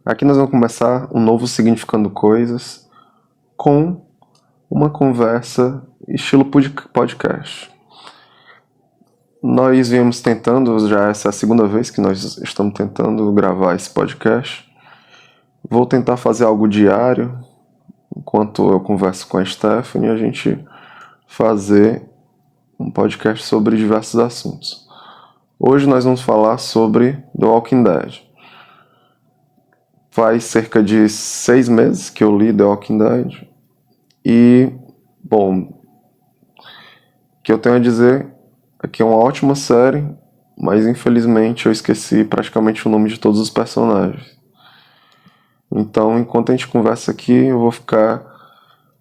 Aqui nós vamos começar um novo Significando Coisas com uma conversa estilo podcast. Nós viemos tentando, já essa é a segunda vez que nós estamos tentando gravar esse podcast. Vou tentar fazer algo diário, enquanto eu converso com a Stephanie, a gente fazer um podcast sobre diversos assuntos. Hoje nós vamos falar sobre The Walking Dead. Faz cerca de 6 meses que eu li The Walking Dead e, bom, o que eu tenho a dizer é que é uma ótima série, mas infelizmente eu esqueci praticamente o nome de todos os personagens. Então, enquanto a gente conversa aqui, eu vou ficar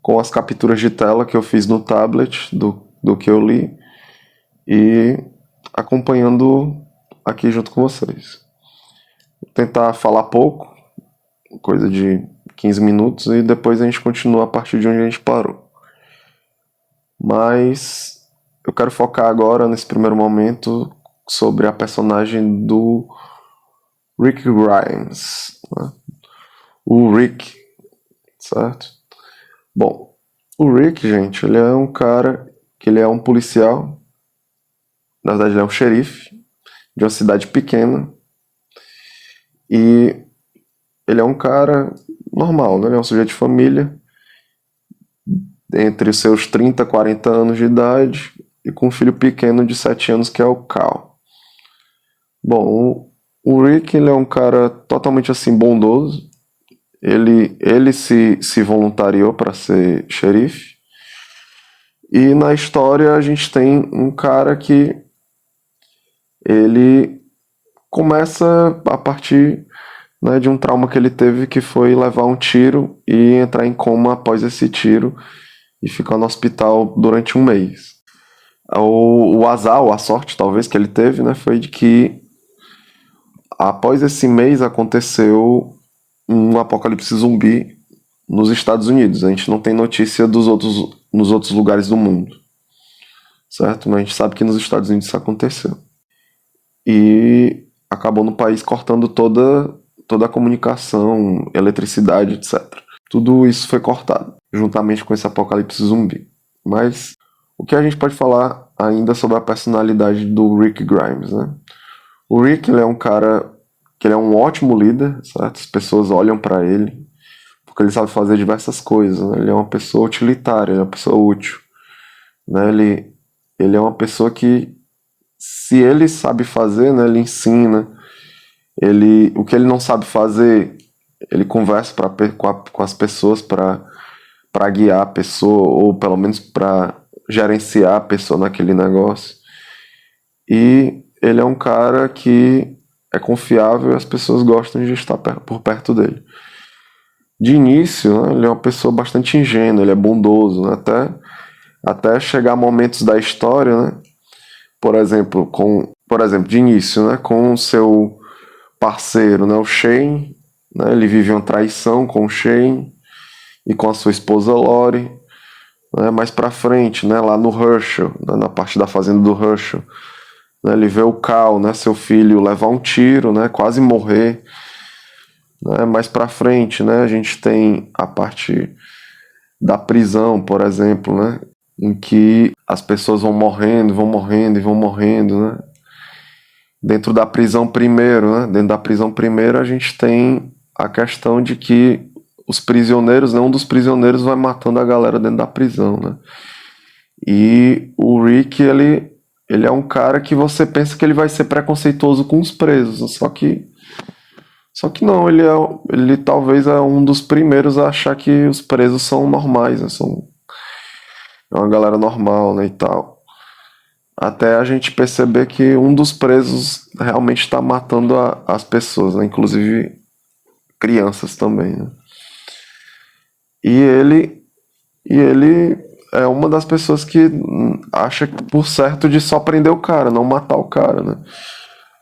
com as capturas de tela que eu fiz no tablet do que eu li e acompanhando aqui junto com vocês. Vou tentar falar pouco, coisa de 15 minutos, e depois a gente continua a partir de onde a gente parou. Mas eu quero focar agora, nesse primeiro momento, sobre a personagem do Rick Grimes, né? O Rick, certo? Bom, o Rick, gente, ele é um cara que ele é um policial, na verdade ele é um xerife de uma cidade pequena, e ele é um cara normal, né? Ele é um sujeito de família, entre os seus 30 e 40 anos de idade, e com um filho pequeno de 7 anos, que é o Cal. Bom, o Rick, ele é um cara totalmente assim bondoso. Ele se voluntariou para ser xerife. E na história a gente tem um cara que ele começa a partir, né, de um trauma que ele teve, que foi levar um tiro e entrar em coma após esse tiro e ficar no hospital durante um mês. O azar, ou a sorte talvez que ele teve, né, foi de que após esse mês aconteceu um apocalipse zumbi nos Estados Unidos. A gente não tem notícia nos outros lugares do mundo, certo? Mas a gente sabe que nos Estados Unidos isso aconteceu. E acabou no país cortando toda a comunicação, eletricidade, etc. Tudo isso foi cortado, juntamente com esse apocalipse zumbi. Mas o que a gente pode falar ainda sobre a personalidade do Rick Grimes, né? O Rick, ele é um cara que ele é um ótimo líder, certo? As pessoas olham para ele porque ele sabe fazer diversas coisas, né? Ele é uma pessoa utilitária, ele é uma pessoa útil, né? Ele é uma pessoa que, se ele sabe fazer, né, ele ensina. O que ele não sabe fazer, ele conversa com as pessoas para guiar a pessoa, ou pelo menos para gerenciar a pessoa naquele negócio. E ele é um cara que é confiável e as pessoas gostam de estar por perto dele. De início, né, ele é uma pessoa bastante ingênua, ele é bondoso, né, até chegar momentos da história, né, por exemplo, de início, né, com o seu parceiro, né, o Shane, né, ele vive uma traição com o Shane e com a sua esposa Lori, né, mais pra frente, né, lá no Herschel, né, na parte da fazenda do Herschel, né, ele vê o Cal, né, seu filho, levar um tiro, né, quase morrer, né, mais pra frente, né, a gente tem a parte da prisão, por exemplo, né, em que as pessoas vão morrendo e vão morrendo, né. Dentro da prisão primeiro, né, dentro da prisão primeiro a gente tem a questão de que os prisioneiros, né, um dos prisioneiros vai matando a galera dentro da prisão, né. E o Rick, ele é um cara que você pensa que ele vai ser preconceituoso com os presos, só que não, ele talvez é um dos primeiros a achar que os presos são normais, né, é uma galera normal, né, e tal. Até a gente perceber que um dos presos realmente está matando as pessoas, né, inclusive crianças também, né. E ele é uma das pessoas que acha por certo de só prender o cara, não matar o cara, né?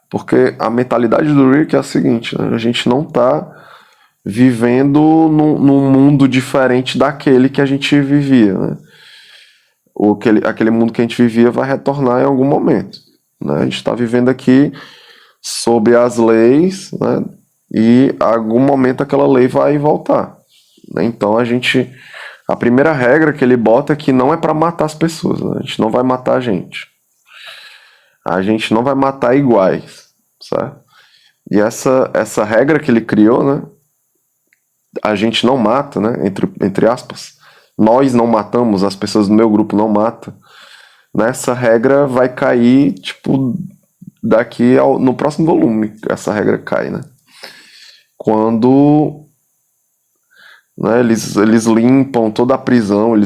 Porque a mentalidade do Rick é a seguinte, né? A gente não tá vivendo num mundo diferente daquele que a gente vivia, né? Aquele mundo que a gente vivia vai retornar em algum momento, né? A gente está vivendo aqui sob as leis, né, e a algum momento aquela lei vai voltar, né? Então a primeira regra que ele bota é que não é para matar as pessoas, né? A gente não vai matar a gente não vai matar iguais, certo? E essa regra que ele criou, né? A gente não mata, né? Entre aspas, nós não matamos, as pessoas do meu grupo não matam. Nessa regra vai cair, tipo, no próximo volume, essa regra cai, né? Quando, né, eles limpam toda a prisão,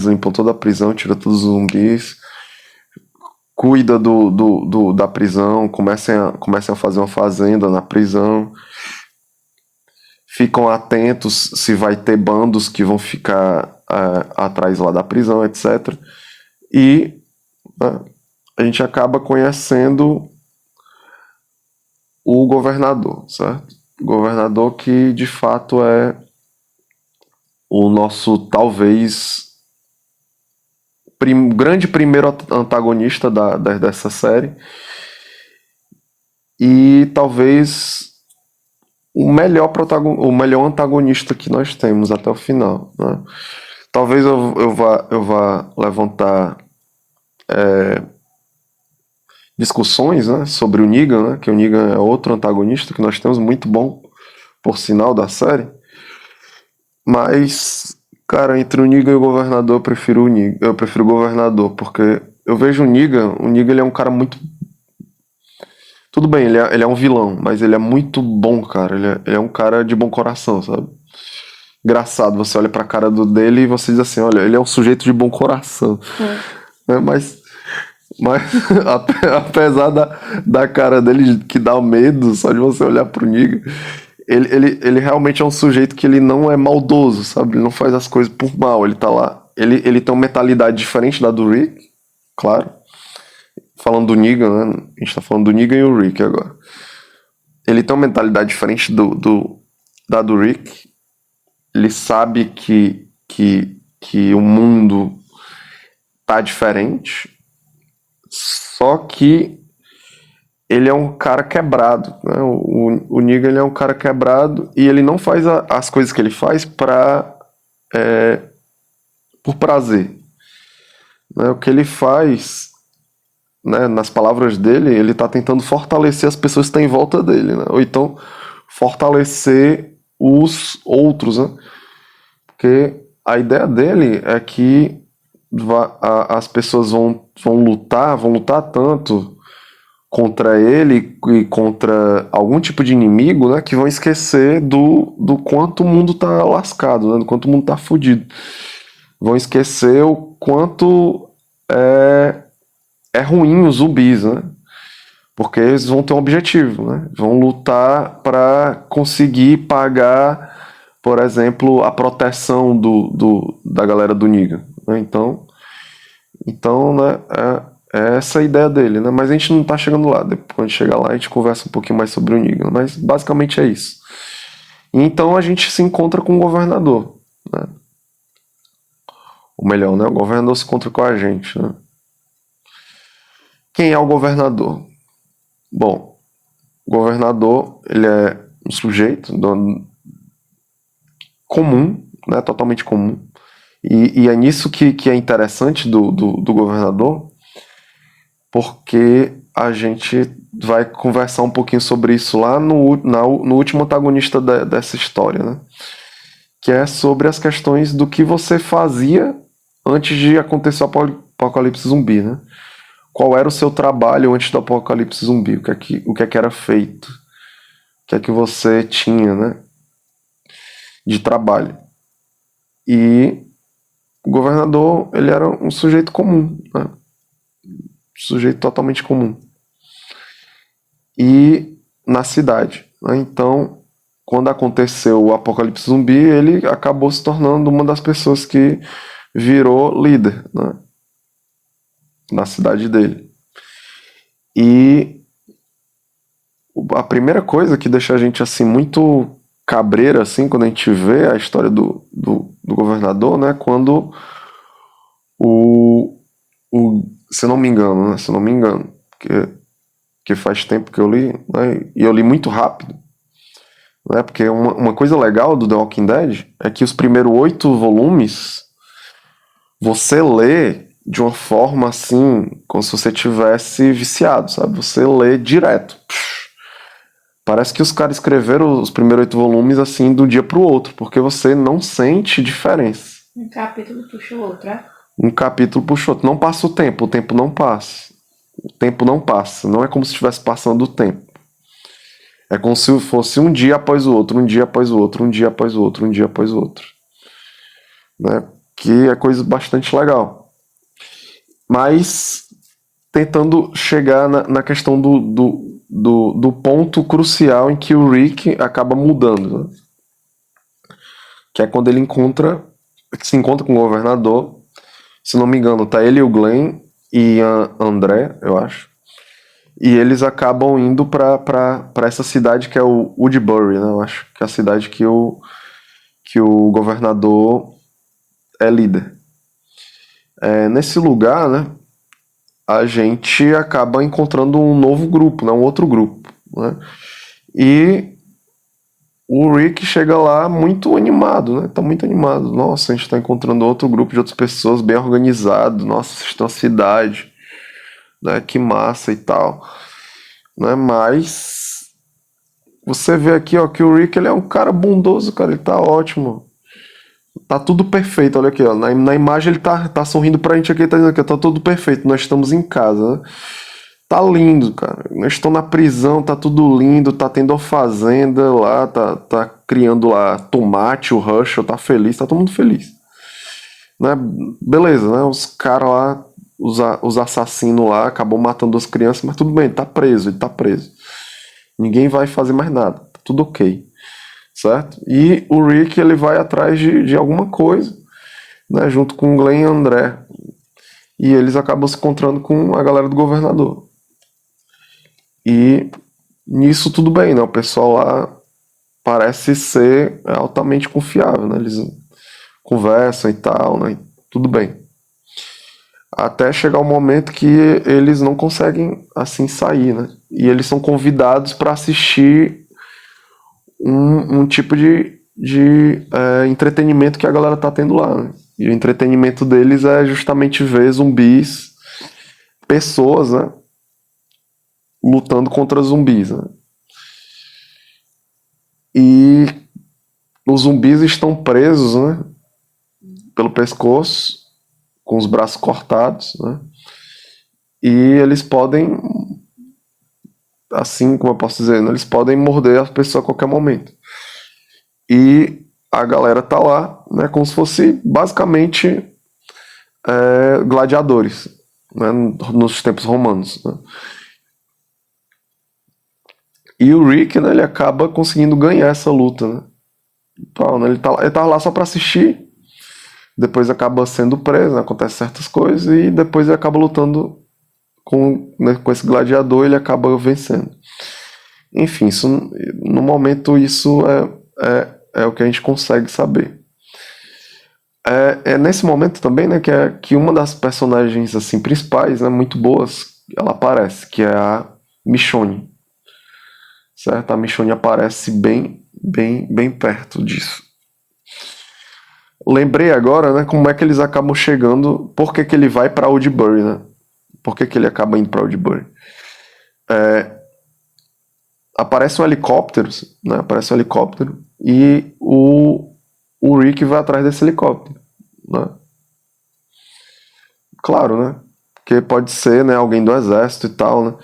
tiram todos os zumbis, cuida da prisão, comecem a fazer uma fazenda na prisão, ficam atentos se vai ter bandos que vão ficar atrás lá da prisão, etc. E a gente acaba conhecendo o governador, certo? O governador que de fato é o nosso, talvez, grande primeiro antagonista dessa série. E talvez o melhor antagonista que nós temos até o final, né? Talvez eu vá levantar discussões, né, sobre o Negan, né, que o Negan é outro antagonista que nós temos, muito bom, por sinal, da série. Mas, cara, entre o Negan e o governador, eu prefiro o governador, porque eu vejo o Negan ele é um cara muito... Tudo bem, ele é um vilão, mas ele é muito bom, cara. Ele é um cara de bom coração, sabe? Engraçado, você olha pra cara dele e você diz assim, olha, ele é um sujeito de bom coração. Né? Mas apesar da cara dele que dá medo, só de você olhar pro Negan, ele realmente é um sujeito que ele não é maldoso, sabe? Ele não faz as coisas por mal, ele tá lá. Ele tem uma mentalidade diferente da do Rick, claro. Falando do Negan, né? A gente tá falando do Negan e o Rick agora. Ele tem uma mentalidade diferente da do Rick. Ele sabe que o mundo tá diferente, só que ele é um cara quebrado, né? O Negan ele é um cara quebrado e ele não faz as coisas que ele faz por prazer, né? O que ele faz, né, nas palavras dele, ele está tentando fortalecer as pessoas que estão em volta dele, né? Ou então fortalecer os outros, né? Porque a ideia dele é que as pessoas vão lutar tanto contra ele e contra algum tipo de inimigo, né, que vão esquecer do quanto o mundo tá lascado, né, do quanto o mundo tá fudido. Vão esquecer o quanto é ruim os zumbis, né? Porque eles vão ter um objetivo, né? Vão lutar para conseguir pagar, por exemplo, a proteção da galera do Negan, né? Então, né, é essa a ideia dele, né? Mas a gente não tá chegando lá. Depois, quando chegar lá, a gente conversa um pouquinho mais sobre o Negan. Mas basicamente é isso. E então a gente se encontra com o governador, né? Ou melhor, né? O governador se encontra com a gente, né? Quem é o governador? Bom, o governador, ele é um sujeito comum, né? Totalmente comum. E é nisso que é interessante do governador, porque a gente vai conversar um pouquinho sobre isso lá no último antagonista dessa história, né? Que é sobre as questões do que você fazia antes de acontecer o apocalipse zumbi, né? Qual era o seu trabalho antes do apocalipse zumbi? O que é que era feito? O que é que você tinha, né, de trabalho? E o governador, ele era um sujeito comum, né? Sujeito totalmente comum. E na cidade, né? Então, quando aconteceu o apocalipse zumbi, ele acabou se tornando uma das pessoas que virou líder, né, na cidade dele. E a primeira coisa que deixa a gente assim muito cabreira assim quando a gente vê a história do governador, né, quando se não me engano, né, que faz tempo que eu li, né, e eu li muito rápido, né? Porque uma coisa legal do The Walking Dead é que os primeiros 8 volumes você lê de uma forma assim, como se você tivesse viciado, sabe? Você lê direto. Parece que os caras escreveram os primeiros 8 volumes assim do dia pro outro, porque você não sente diferença. Um capítulo puxa o outro, é? Um capítulo puxa outro. Não passa o tempo não passa. O tempo não passa. Não é como se estivesse passando o tempo. É como se fosse um dia após o outro, um dia após o outro, um dia após o outro, um dia após o outro. Né? Que é coisa bastante legal. Mas tentando chegar na questão do ponto crucial em que o Rick acaba mudando. Né? Que é quando ele se encontra com o governador. Se não me engano, tá ele e o Glenn e a André, eu acho. E eles acabam indo pra essa cidade que é o Woodbury, né? Eu acho que é a cidade que o governador é líder. Nesse lugar, né? A gente acaba encontrando um novo grupo, né? Um outro grupo, né? E o Rick chega lá muito animado, né? Tá muito animado. Nossa, a gente tá encontrando outro grupo de outras pessoas bem organizado. Nossa, vocês estão na cidade, né? Que massa e tal, né? Mas você vê aqui, ó, que o Rick ele é um cara bondoso, cara. Ele tá ótimo. Tá tudo perfeito, olha aqui, ó. Na imagem ele tá sorrindo pra gente aqui, tá dizendo que tá tudo perfeito. Nós estamos em casa, né? Tá lindo, cara. Nós estamos na prisão, tá tudo lindo, tá tendo uma fazenda lá, tá criando lá tomate, o Herschel tá feliz, tá todo mundo feliz. Né? Beleza, né? Os caras lá, os assassinos lá, acabou matando as crianças, mas tudo bem, ele tá preso, ele tá preso. Ninguém vai fazer mais nada, tá tudo ok. Certo? E o Rick, ele vai atrás de alguma coisa, né? Junto com o Glenn e o André. E eles acabam se encontrando com a galera do governador. E nisso tudo bem, né? O pessoal lá parece ser altamente confiável, né? Eles conversam e tal, né? Tudo bem. Até chegar o momento que eles não conseguem assim sair, né? E eles são convidados para assistir um tipo de entretenimento que a galera tá tendo lá, né? E o entretenimento deles é justamente ver zumbis, pessoas, né? Lutando contra zumbis, né? E os zumbis estão presos, né? Pelo pescoço, com os braços cortados, né? E eles podem, assim como eu posso dizer, né? Eles podem morder a pessoa a qualquer momento. E a galera tá lá, né? Como se fosse basicamente gladiadores, né? Nos tempos romanos, né? E o Rick, né? Ele acaba conseguindo ganhar essa luta, né? Então, né, ele tava lá só pra assistir. Depois acaba sendo preso, né? Acontece certas coisas e depois ele acaba lutando com esse gladiador, ele acaba vencendo. Enfim, no momento isso é o que a gente consegue saber. É nesse momento também, né, que uma das personagens assim principais, né, muito boas, ela aparece, que é a Michonne, certo? A Michonne aparece bem perto disso. Lembrei agora, né, como é que eles acabam chegando, por que ele vai para Woodbury, né? Por que ele acaba indo para Woodbury? Aparece um helicóptero, né? Aparece um helicóptero e o Rick vai atrás desse helicóptero, né? Claro, né? Porque pode ser, né, alguém do exército e tal, né?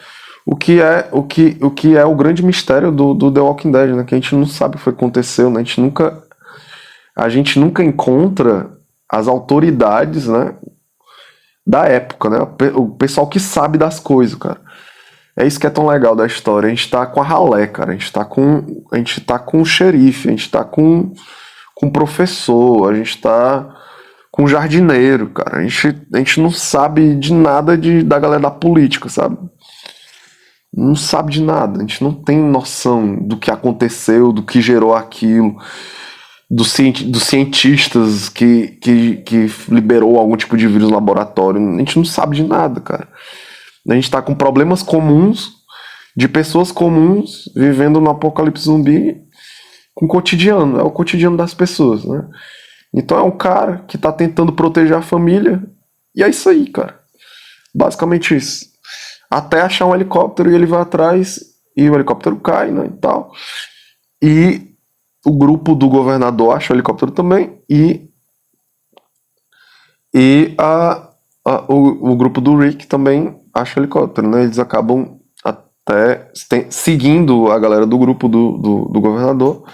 O que é o grande mistério do The Walking Dead, né? Que a gente não sabe o que aconteceu, né? A gente nunca encontra as autoridades, né, da época, né? O pessoal que sabe das coisas, cara. É isso que é tão legal da história. A gente tá com a ralé, cara. A gente tá com o xerife, a gente tá com o professor, a gente tá com o jardineiro, cara. A gente não sabe de nada da galera da política, sabe? Não sabe de nada. A gente não tem noção do que aconteceu, do que gerou aquilo, dos cientistas que liberou algum tipo de vírus no laboratório. A gente não sabe de nada, cara. A gente tá com problemas comuns, de pessoas comuns, vivendo no apocalipse zumbi, com o cotidiano, é o cotidiano das pessoas, né? Então é um cara que tá tentando proteger a família, e é isso aí, cara. Basicamente isso. Até achar um helicóptero e ele vai atrás, e o helicóptero cai, né, e tal. E o grupo do governador acha o helicóptero também, o grupo do Rick também acha o helicóptero, né? Eles acabam até seguindo a galera do grupo do governador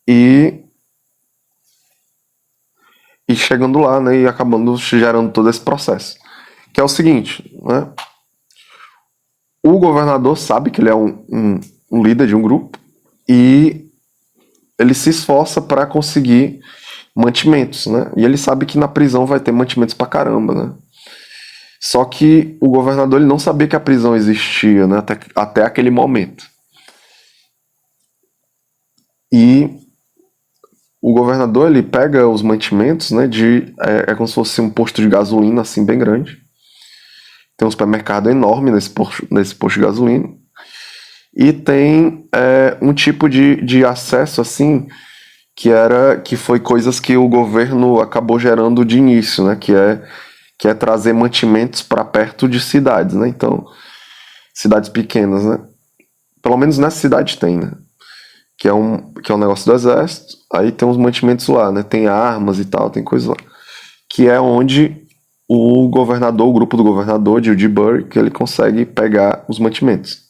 e chegando lá, né? E acabando gerando todo esse processo. Que é o seguinte, né? O governador sabe que ele é um líder de um grupo e ele se esforça para conseguir mantimentos, né? E ele sabe que na prisão vai ter mantimentos pra caramba, né? Só que o governador ele não sabia que a prisão existia, né? Até aquele momento. E o governador ele pega os mantimentos, né? É como se fosse um posto de gasolina assim bem grande. Tem um supermercado enorme nesse posto de gasolina. E tem um tipo de acesso assim que foi coisas que o governo acabou gerando de início, né? Que é trazer mantimentos para perto de cidades, né? Então, cidades pequenas, né? Pelo menos nessa cidade tem, né? Que é um negócio do exército. Aí tem uns mantimentos lá, né? Tem armas e tal, tem coisa lá. Que é onde o grupo do governador, de Judy Burr, que ele consegue pegar os mantimentos.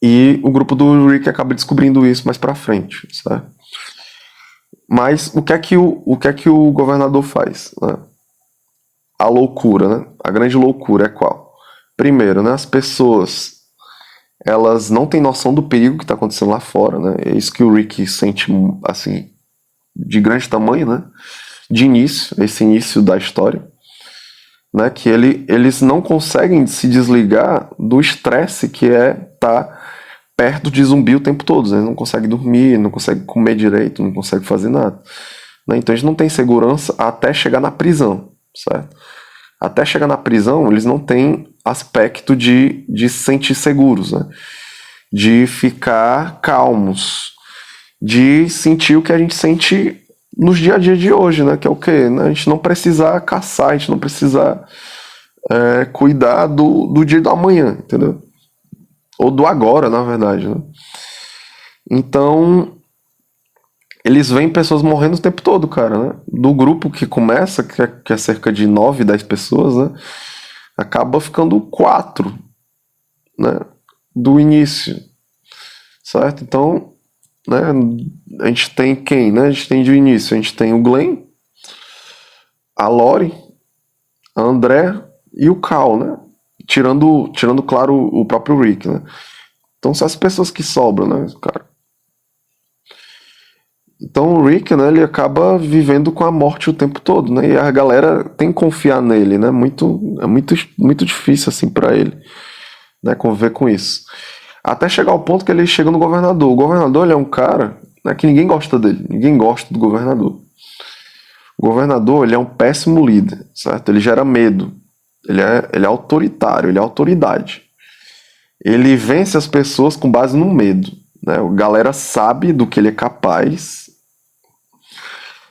E o grupo do Rick acaba descobrindo isso mais pra frente, sabe? Mas o que é que o governador faz, né? A loucura, né? A grande loucura é qual? Primeiro, né? As pessoas elas não têm noção do perigo que está acontecendo lá fora, né? É isso que o Rick sente, assim, de grande tamanho, né? De início, esse início da história, né? Que eles não conseguem se desligar do estresse que é estar perto de zumbi o tempo todo. Eles não conseguem dormir, não conseguem comer direito, não conseguem fazer nada, né? Então eles não têm segurança até chegar na prisão, certo? Até chegar na prisão, eles não têm aspecto de se sentir seguros, né? De ficar calmos, de sentir o que a gente sente nos dia a dia de hoje, né? Que é o quê? Né? A gente não precisar caçar, a gente não precisar cuidar do dia do amanhã, entendeu? Ou do agora, na verdade, né? Então, eles veem pessoas morrendo o tempo todo, cara, né? Do grupo que começa, que é cerca de 9, 10 pessoas, né? Acaba ficando 4, né? Do início, certo? Então, né? A gente tem quem, né? A gente tem do início, a gente tem o Glenn, a Lori, a André e o Cal, né? Tirando claro, o próprio Rick, né? Então são as pessoas que sobram, né, cara? Então o Rick, né, ele acaba vivendo com a morte o tempo todo, né? E a galera tem que confiar nele, né? Muito difícil assim para ele, né, conviver com isso. Até chegar ao ponto que ele chega no governador. O governador, ele é um cara, né, que ninguém gosta dele, ninguém gosta do governador. O governador, ele é um péssimo líder, certo? Ele gera medo. Ele é autoritário, ele é autoridade. Ele vence as pessoas com base no medo, né? A galera sabe do que ele é capaz.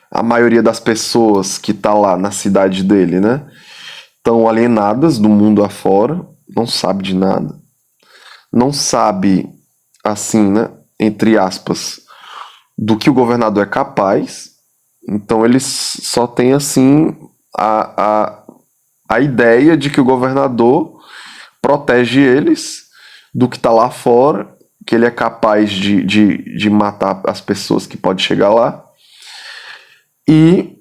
A maioria das pessoas que tá lá na cidade dele, né, estão alienadas do mundo afora, não sabe de nada. Não sabe, assim, né, entre aspas, do que o governador é capaz. Então eles só têm, assim, a ideia de que o governador protege eles do que tá lá fora, que ele é capaz de matar as pessoas que pode chegar lá. E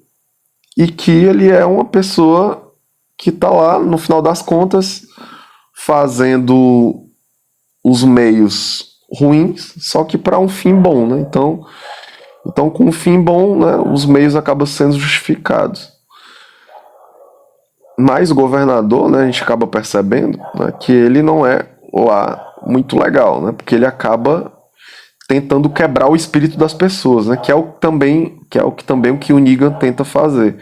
que ele é uma pessoa que está lá, no final das contas, fazendo os meios ruins, só que para um fim bom, né? Então, com um fim bom, né, os meios acabam sendo justificados. Mas o governador, né, a gente acaba percebendo, né, que ele não é lá muito legal, né? Porque ele acaba tentando quebrar o espírito das pessoas, né? Que é o que também o que o Negan tenta fazer,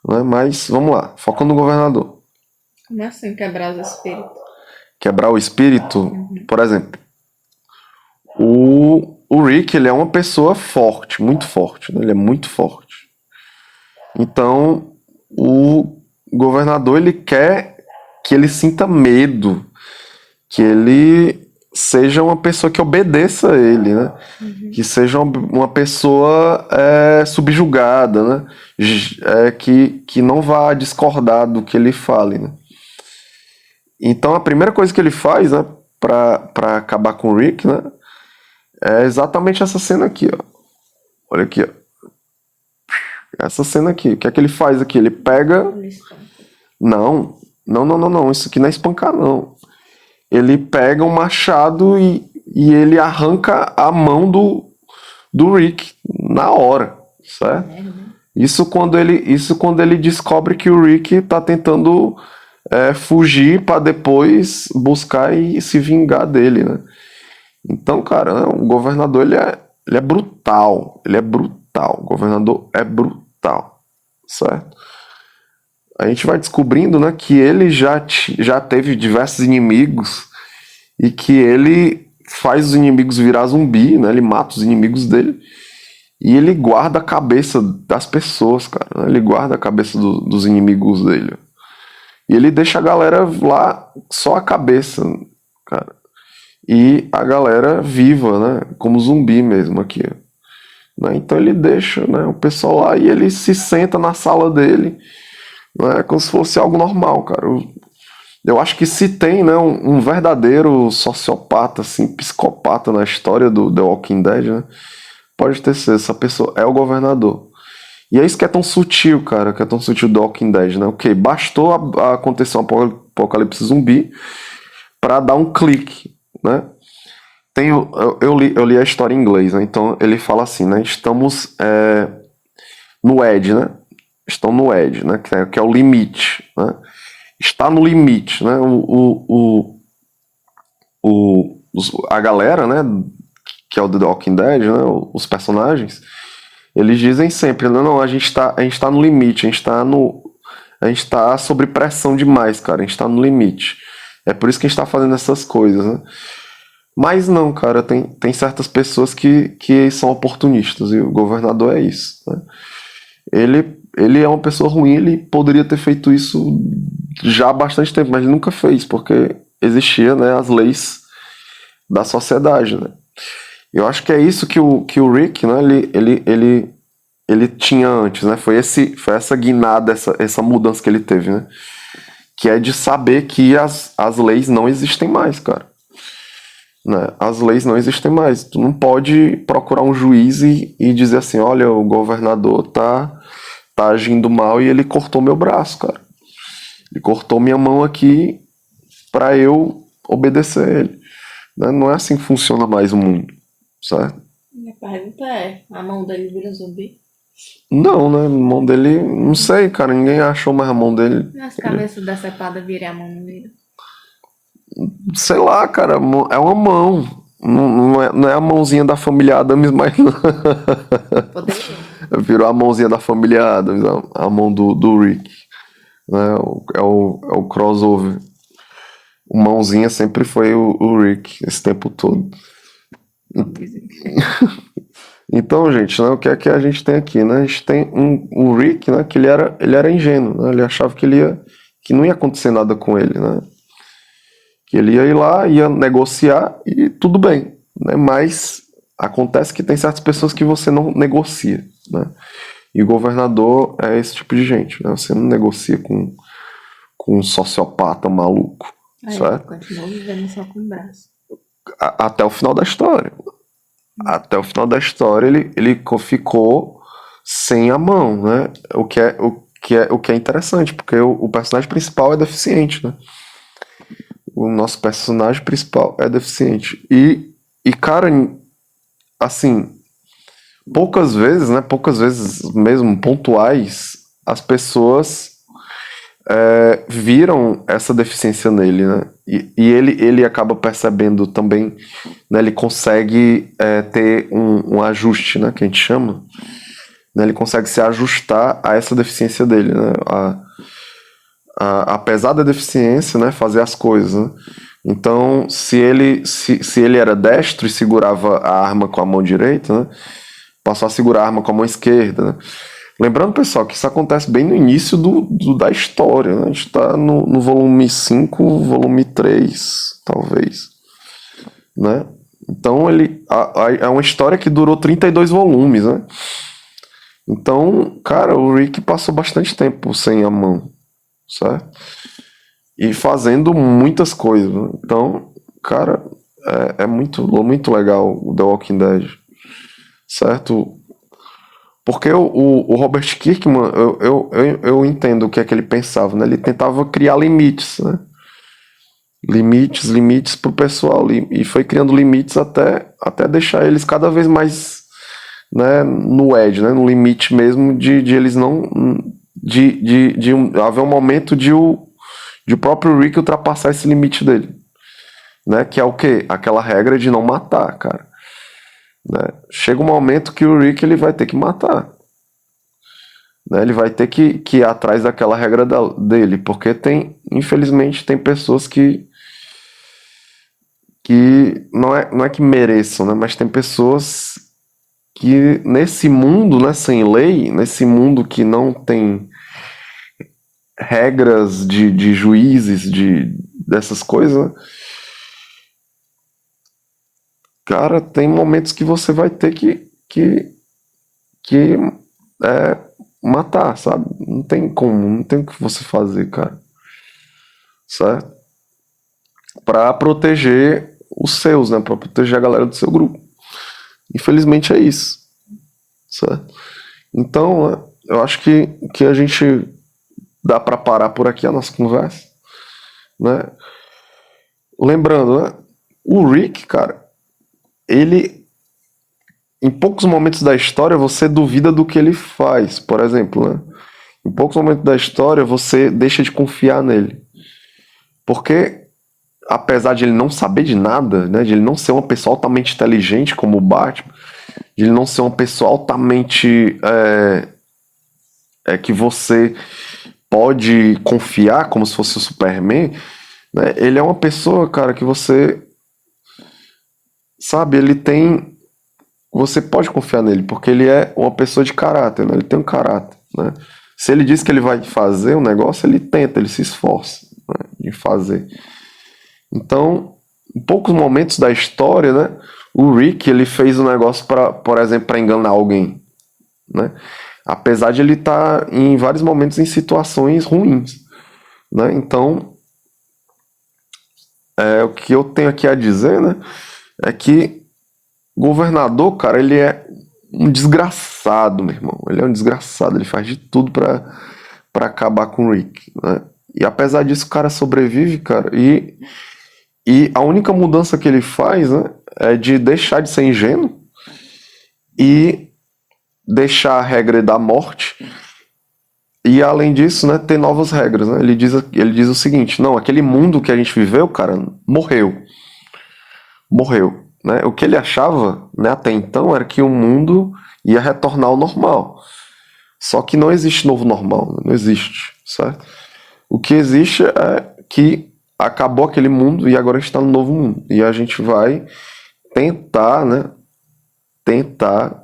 né? Mas vamos lá, focando no governador. Como assim quebrar os espíritos? Quebrar o espírito, por exemplo, o Rick, ele é uma pessoa forte, muito forte, né? Ele é muito forte. Então, o governador, ele quer que ele sinta medo, que ele seja uma pessoa que obedeça a ele, né? Que seja uma pessoa subjugada, né? Que não vá discordar do que ele fale, né? Então a primeira coisa que ele faz, né, pra acabar com o Rick, né, é exatamente essa cena aqui, ó. Olha aqui, ó. Essa cena aqui. O que é que ele faz aqui? Ele pega. Ele espanca. Não, não, não, não, não. Isso aqui não é espancar, não. Ele pega um machado e ele arranca a mão do Rick na hora, certo? Merda. Isso quando ele descobre que o Rick tá tentando fugir pra depois buscar e se vingar dele, né? Então, cara, né, o governador ele é brutal, ele é brutal, o governador é brutal, certo? A gente vai descobrindo, né, que ele já teve diversos inimigos e que ele faz os inimigos virar zumbi, né? Ele mata os inimigos dele e ele guarda a cabeça das pessoas, cara, né? Ele guarda a cabeça dos inimigos dele. E ele deixa a galera lá só a cabeça, cara. E a galera viva, né? Como zumbi mesmo aqui. Né? Então ele deixa, né, o pessoal lá e ele se senta na sala dele, né, como se fosse algo normal, cara. Eu acho que se tem, né, um verdadeiro sociopata, assim, psicopata na história do The Walking Dead, né, pode ter sido essa pessoa, é o governador. E é isso que é tão sutil, cara, que é tão sutil do The Walking Dead, né? Ok, bastou acontecer um apocalipse zumbi pra dar um clique, né? Eu li a história em inglês, né? Então ele fala assim, né? Estamos no edge, né? Estão no edge, né? Que é o limite, né? Está no limite, né? A galera, né? Que é o The Walking Dead, né? Os personagens, eles dizem sempre, não, a gente tá no limite, a gente tá sob pressão demais, cara, a gente tá no limite. É por isso que a gente tá fazendo essas coisas, né? Mas não, cara, tem certas pessoas que são oportunistas, e o governador é isso, né? Ele é uma pessoa ruim, ele poderia ter feito isso já há bastante tempo, mas ele nunca fez, porque existia, né, as leis da sociedade, né? Eu acho que é isso que o Rick, né, ele tinha antes, né? Foi essa guinada, essa mudança que ele teve, né? Que é de saber que as leis não existem mais, cara. Né? As leis não existem mais. Tu não pode procurar um juiz e dizer assim, olha, o governador tá agindo mal e ele cortou meu braço, cara. Ele cortou minha mão aqui pra eu obedecer a ele. Né? Não é assim que funciona mais o mundo, certo? Minha pergunta é, a mão dele vira zumbi? Não, né? A mão dele, não sei, cara. Ninguém achou mais a mão dele. As cabeças decepada vira a mão no meio. Sei lá, cara. É uma mão. Não é a mãozinha da família Adams, mas não. Poderia. Virou a mãozinha da família Adams, a mão do Rick. Né? É o crossover. O mãozinha sempre foi o Rick esse tempo todo. Então, gente, né, o que é que a gente tem aqui? Né? A gente tem o Rick, né, que ele era ingênuo, né? Ele achava que não ia acontecer nada com ele, né? Que ele ia ir lá, ia negociar e tudo bem, né? Mas acontece que tem certas pessoas que você não negocia, né? E o governador é esse tipo de gente, né? Você não negocia com um sociopata maluco, certo? Continuou vivendo só com o braço. Até o final da história. Até o final da história ele ficou sem a mão, né? O que é interessante, porque o personagem principal é deficiente, né? O nosso personagem principal é deficiente. E cara, assim, poucas vezes, né? Poucas vezes mesmo, pontuais, as pessoas viram essa deficiência nele, né? E ele acaba percebendo também, né? Ele consegue ter um ajuste, né? Que a gente chama, né? Ele consegue se ajustar a essa deficiência dele, né? Apesar da deficiência, né? Fazer as coisas, né? Então, se ele era destro e segurava a arma com a mão direita, né, passou a segurar a arma com a mão esquerda, né? Lembrando, pessoal, que isso acontece bem no início da história, né? A gente está no volume 5, volume 3, talvez, né? Então, é uma história que durou 32 volumes, né? Então, cara, o Rick passou bastante tempo sem a mão, certo? E fazendo muitas coisas, né? Então, cara, é muito legal o The Walking Dead, certo? Porque o Robert Kirkman, eu entendo o que é que ele pensava, né? Ele tentava criar limites, né? Limites pro pessoal, e foi criando limites até deixar eles cada vez mais, né, no edge, né? No limite mesmo de eles não... haver um momento de o próprio Rick ultrapassar esse limite dele, né? Que é o quê? Aquela regra de não matar, cara. Né? Chega um momento que o Rick ele vai ter que matar, né? Ele vai ter que ir atrás daquela regra dele, porque infelizmente tem pessoas que não é que mereçam, né? Mas tem pessoas que nesse mundo, né, sem lei, nesse mundo que não tem regras de juízes, dessas coisas, cara, tem momentos que você vai ter que matar, sabe? Não tem como, não tem o que você fazer, cara. Certo? Pra proteger os seus, né? Pra proteger a galera do seu grupo. Infelizmente é isso. Certo? Então, eu acho que a gente dá pra parar por aqui a nossa conversa, né? Lembrando, né? O Rick, cara, ele em poucos momentos da história você duvida do que ele faz, por exemplo, né? Em poucos momentos da história você deixa de confiar nele. Porque apesar de ele não saber de nada, né, de ele não ser uma pessoa altamente inteligente como o Batman, de ele não ser uma pessoa altamente que você pode confiar como se fosse o Superman, né, ele é uma pessoa, cara, que você sabe, você pode confiar nele, porque ele é uma pessoa de caráter, né, ele tem um caráter, né. Se ele diz que ele vai fazer um negócio, ele tenta, ele se esforça, né, de fazer. Então, em poucos momentos da história, né, o Rick ele fez um negócio por exemplo, para enganar alguém, né? Apesar de ele estar em vários momentos em situações ruins, né? Então, o que eu tenho aqui a dizer, né, é que o governador, cara, ele é um desgraçado, meu irmão. Ele é um desgraçado, ele faz de tudo para acabar com o Rick, né? E apesar disso, o cara sobrevive, cara, e a única mudança que ele faz, né, é de deixar de ser ingênuo e deixar a regra da morte e, além disso, né, ter novas regras. Né? Ele diz o seguinte, não, aquele mundo que a gente viveu, cara, morreu. Morreu. Né? O que ele achava, né, até então era que o mundo ia retornar ao normal. Só que não existe novo normal, né? Não existe, certo? O que existe é que acabou aquele mundo e agora a gente está no novo mundo. E a gente vai tentar, né? Tentar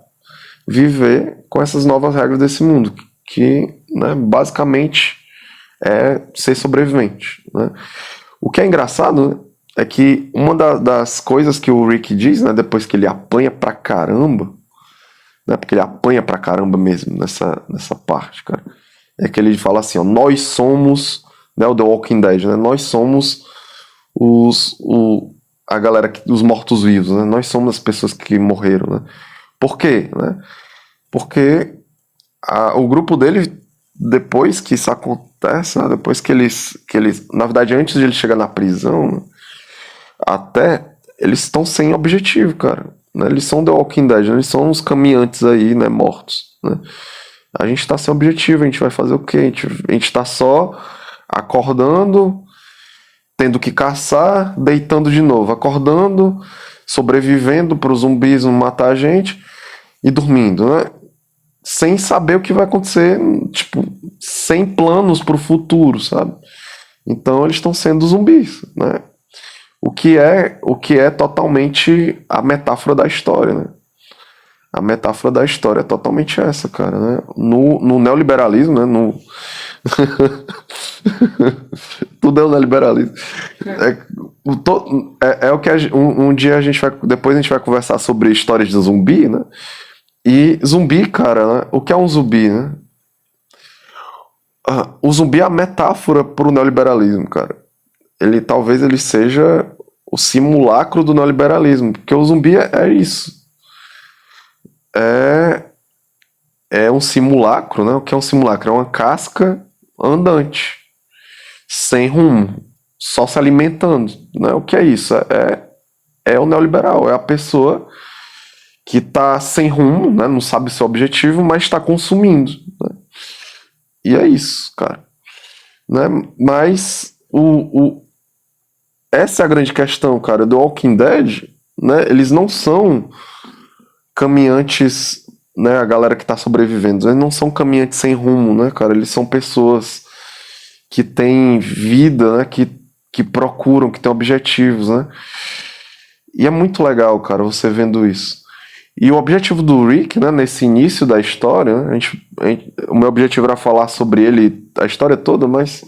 viver com essas novas regras desse mundo. Que, né, basicamente é ser sobrevivente. Né? O que é engraçado, né, é que uma das coisas que o Rick diz, né, depois que ele apanha pra caramba, né, porque ele apanha pra caramba mesmo nessa parte, cara, é que ele fala assim, ó, nós somos, né, o The Walking Dead, né, nós somos a galera, os mortos-vivos, né, nós somos as pessoas que morreram, né. Por quê? Né? Porque o grupo dele, depois que isso acontece, né, depois que eles, na verdade, antes de ele chegar na prisão, né, até eles estão sem objetivo, cara. Né? Eles são The Walking Dead, né? Eles são uns caminhantes aí, né, mortos. Né? A gente tá sem objetivo, a gente vai fazer o quê? A gente tá só acordando, tendo que caçar, deitando de novo, acordando, sobrevivendo para os zumbis não matar a gente e dormindo, né? Sem saber o que vai acontecer, tipo, sem planos para o futuro, sabe? Então eles estão sendo zumbis, né? O que é totalmente a metáfora da história, né? A metáfora da história é totalmente essa, cara, né? No neoliberalismo, né? Tudo é o neoliberalismo. É, é o que um dia a gente vai. Depois a gente vai conversar sobre histórias de zumbi, né? E zumbi, cara, né? O que é um zumbi, né? O zumbi é a metáfora pro neoliberalismo, cara. Talvez ele seja o simulacro do neoliberalismo, porque o zumbi é isso. É um simulacro, né? O que é um simulacro? É uma casca andante, sem rumo, só se alimentando, né? O que é isso? É o neoliberal, é a pessoa que está sem rumo, né? Não sabe o seu objetivo, mas está consumindo, né? E é isso, cara, né? Mas essa é a grande questão, cara, do Walking Dead, né? Eles não são caminhantes, né? A galera que tá sobrevivendo, eles não são caminhantes sem rumo, né, cara? Eles são pessoas que têm vida, né? Que procuram, que têm objetivos, né? E é muito legal, cara, você vendo isso. E o objetivo do Rick, né, nesse início da história, né, o meu objetivo era falar sobre ele a história toda, mas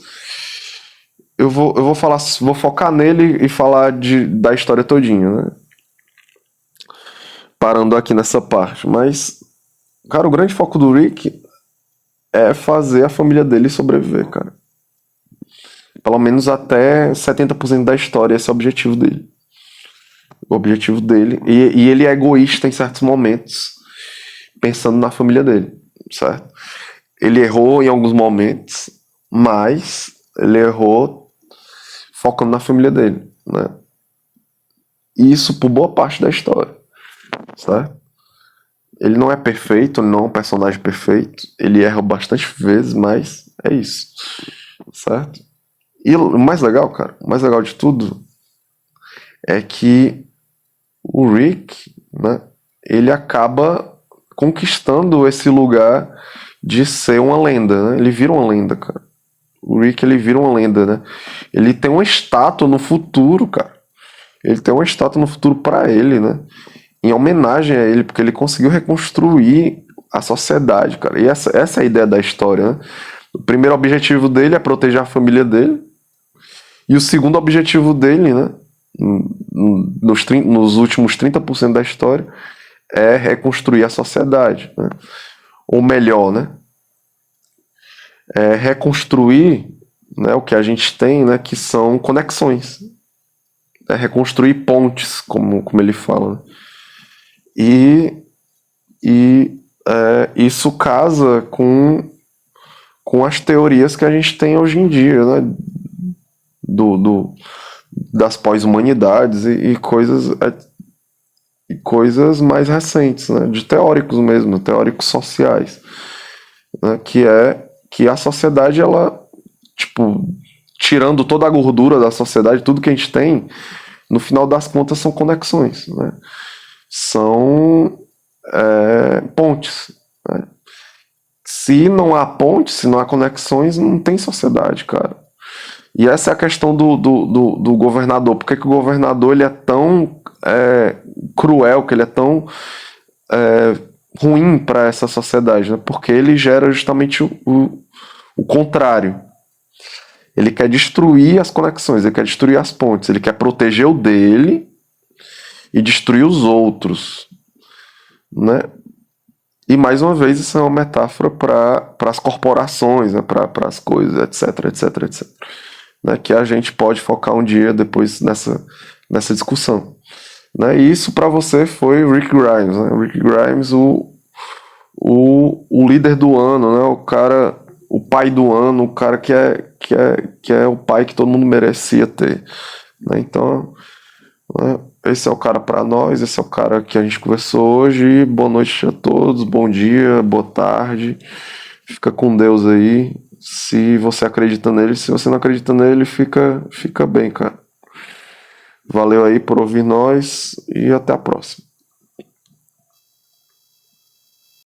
eu vou falar, vou focar nele e falar da história todinha, né? Parando aqui nessa parte. Mas, cara, o grande foco do Rick é fazer a família dele sobreviver, cara. Pelo menos até 70% da história, esse é o objetivo dele. O objetivo dele. E ele é egoísta em certos momentos, pensando na família dele, certo? Ele errou em alguns momentos, mas ele errou focando na família dele, né? E isso por boa parte da história, certo? Ele não é perfeito, ele não é um personagem perfeito, ele erra bastante vezes, mas é isso, certo? E o mais legal, cara, o mais legal de tudo é que o Rick, né, ele acaba conquistando esse lugar de ser uma lenda, né? Ele vira uma lenda, cara. O Rick, ele vira uma lenda, né? Ele tem uma estátua no futuro, cara. Ele tem uma estátua no futuro para ele, né? Em homenagem a ele, porque ele conseguiu reconstruir a sociedade, cara. E essa é a ideia da história, né? O primeiro objetivo dele é proteger a família dele. E o segundo objetivo dele, né? Nos últimos 30% da história, é reconstruir a sociedade, né? Ou melhor, né? É reconstruir, né, o que a gente tem, né, que são conexões. É reconstruir pontes, como ele fala, né? E isso casa com as teorias que a gente tem hoje em dia, né? Das pós-humanidades e coisas mais recentes, né? De teóricos mesmo, teóricos sociais, né? Que a sociedade, ela, tipo, tirando toda a gordura da sociedade, tudo que a gente tem, no final das contas são conexões, né? São pontes, né? Se não há pontes, se não há conexões, não tem sociedade, cara. E essa é a questão do governador. Por que o governador, ele é tão cruel, que ele é tão ruim para essa sociedade, né? Porque ele gera justamente o contrário. Ele quer destruir as conexões, ele quer destruir as pontes, ele quer proteger o dele e destruir os outros, né? E mais uma vez isso é uma metáfora para as corporações, né? Para as coisas, etc, etc, etc. Né? Que a gente pode focar um dia depois nessa discussão, né? E isso para você foi Rick Grimes, né? Rick Grimes, o líder do ano, né? O cara, o pai do ano, o cara que é o pai que todo mundo merecia ter, né? Então, né? Esse é o cara para nós, esse é o cara que a gente conversou hoje. Boa noite a todos, bom dia, boa tarde. Fica com Deus aí. Se você acredita nele, se você não acredita nele, fica bem, cara. Valeu aí por ouvir nós e até a próxima.